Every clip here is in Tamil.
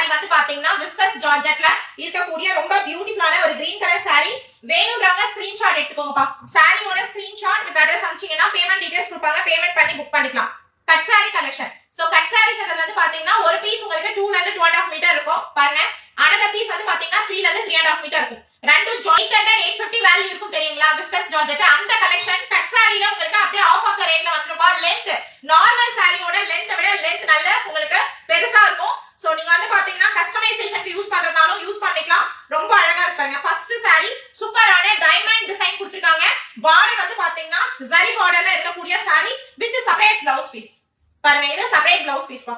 saree வந்து பாத்தீங்கன்னா விஸ்கஸ் ஜார்ஜெட்ல இருக்கக்கூடிய ரொம்ப பியூட்டிஃபுல்லான ஒரு கிரீன் கலர் saree. வேணும்ன்றவங்க ஸ்கிரீன்ஷாட் எடுத்துக்கோங்கப்பா. சாரியோட ஸ்கிரீன்ஷாட் வித் அட்ரஸ் அனுப்பிச்சீங்கன்னா பேமெண்ட் டீடைல்ஸ் கொடுப்பாங்க, பேமெண்ட் பண்ணி புக் பண்ணிக்கலாம். Cut saree collection. So cut sarees வந்து பாத்தீங்கன்னா ஒரு பீஸ் உங்களுக்கு 2 ல இருந்து 2.5 மீட்டர் இருக்கும் பாருங்க. another piece வந்து பாத்தீங்கன்னா 3 ல இருந்து 3.5 மீட்டர் இருக்கும். ரெண்டும் ஜாயிண்ட் 850 வேல்யூ இருக்கும் தெரியுங்களா விஸ்கஸ் ஜார்ஜெட். அந்த கலெக்ஷன் கட் சாரில உங்களுக்கு அப்படியே ஆஃப் ஆஃப் த ரேட்ல வந்துருப்பா. லெந்த் நார்மல் சாரியோட லெந்த் விட லெந்த் நல்ல உங்களுக்கு பெருசா இருக்கும். சோ நீங்க வந்து பாத்தீங்கன்னா கஸ்டமைசேஷனுக்கு யூஸ் பண்றதாலும் யூஸ் பண்ணிக்கலாம். ரொம்ப அழகா இருப்பாங்க. ஃபர்ஸ்ட் சாரி சூப்பரான டைமண்ட் டிசைன் கொடுத்திருக்காங்க. பார்டர் வந்து பாத்தீங்கன்னா ஜரி பார்டர்ல இருக்கக்கூடிய sari with separate blouse piece. பாருங்க இது செப்பரேட் ப்ளவுஸ் பீஸ் பா.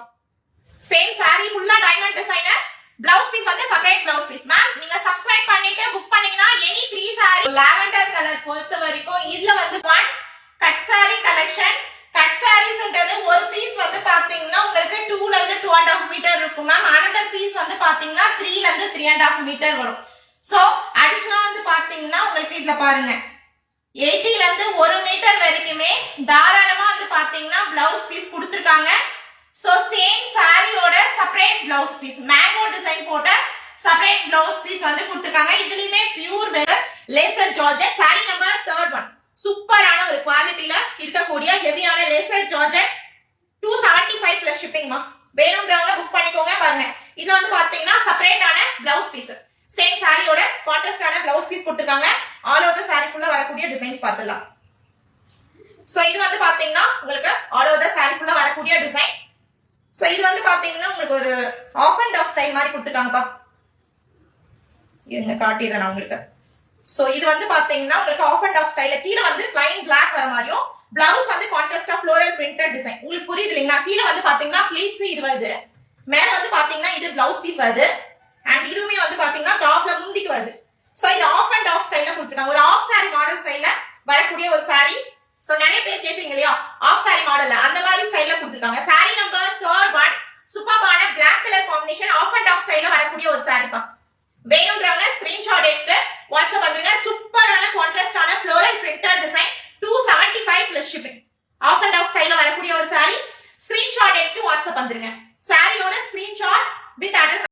சேம் சாரி ஃபுல்லா டைமண்ட் டிசைனர். பிளவுஸ் பீஸ் வந்து செப்பரேட் பிளவுஸ் பீஸ். மேம் நீங்க சப்ஸ்கிரைப் பண்ணிட்டு புக் பண்ணீங்கன்னா எனி 3 சாரி லாவெண்டர் கலர் பொறுத்த வரைக்கும் இதுல வந்து 1 கட் சாரி கலெக்ஷன். கட் சாரீஸ்ன்றது ஒரு பீஸ் வந்து பாத்தீங்கன்னா உங்களுக்கு 2 ல இருந்து 2.5 மீட்டர் இருக்கும் மேம். another பீஸ் வந்து பாத்தீங்கன்னா 3 ல இருந்து 3.5 மீட்டர் வரும். சோ அடிஷனலா வந்து பாத்தீங்கன்னா உங்களுக்கு இதுல பாருங்க 80 ல இருந்து 1 மீட்டர் வரைக்குமே தாராளமா வந்து பாத்தீங்கன்னா பிளவுஸ் பீஸ் கொடுத்திருக்காங்க. So same சாரியோட separate blouse piece mango design போட்ட செப்பரேட் பிளவுஸ் பீஸ் வந்து கொடுத்திருக்காங்க. இதுலயுமே pure laser georgette. Sari number 3rd one சூப்பரான ஒரு குவாலிட்டில இருக்கக்கூடிய ஹெவியான லேசர் ஜார்ஜெட் 275 பிளஸ் ஷிப்பிங் மா. வேணும்ன்றவங்க புக் பண்ணிக்கோங்க. பாருங்க இது வந்து பாத்தீங்கன்னா செப்பரேட்டான பிளவுஸ் பீஸ். சேம் சாரியோட கான்ட்ராஸ்டான பிளவுஸ் பீஸ் கொடுத்திருக்காங்க. ஆல் ஓவர் தி சாரி ஃபுல்லா வரக்கூடிய டிசைன்ஸ் பார்த்துடலாம். சோ இது வந்து பாத்தீங்கன்னா உங்களுக்கு ஆல் ஓவர் தி சாரி ஃபுல்லா வரக்கூடிய டிசைன். சோ இது வந்து பாத்தீங்கன்னா உங்களுக்கு ஒரு ஆஃப் அண்ட் ஆஃப் ஸ்டைல் மாதிரி கொடுத்துட்டாங்கப்பா. இருங்க காட்டிடுறேன் நான் உங்களுக்கு. சோ இது வந்து பாத்தீங்கன்னா உங்களுக்கு ஆஃப் அண்ட் ஆஃப் ஸ்டைல்ல கீழ வந்து plain black வர மாதிரியும் பிளவுஸ் வந்து கான்ட்ராஸ்டா ஃப்ளோரல் பிரிண்டட் டிசைன். உங்களுக்கு புரியுது இல்லீங்களா? கீழ வந்து பாத்தீங்கன்னா ப்ளீட்ஸ் இது வருது. மேல வந்து பாத்தீங்கன்னா இது பிளவுஸ் பீஸ் வருது. அண்ட் இதுவுமே வந்து பாத்தீங்கன்னா டாப்ல முந்திக்கு வருது. சோ இது ஆஃப் அண்ட் ஆஃப் ஸ்டைல்ல கொடுத்துட்டாங்க. ஒரு ஆஃப் சாரி மாடல் ஸ்டைல்ல வரக்கூடிய ஒரு சாரி. சோ நிறைய பேர் கேட்பீங்க இல்லையா ஆஃப் சாரி மாடல்ல அந்த மாதிரி ஸ்டைல்ல கொடுத்துட்டாங்க. Sorry number 3rd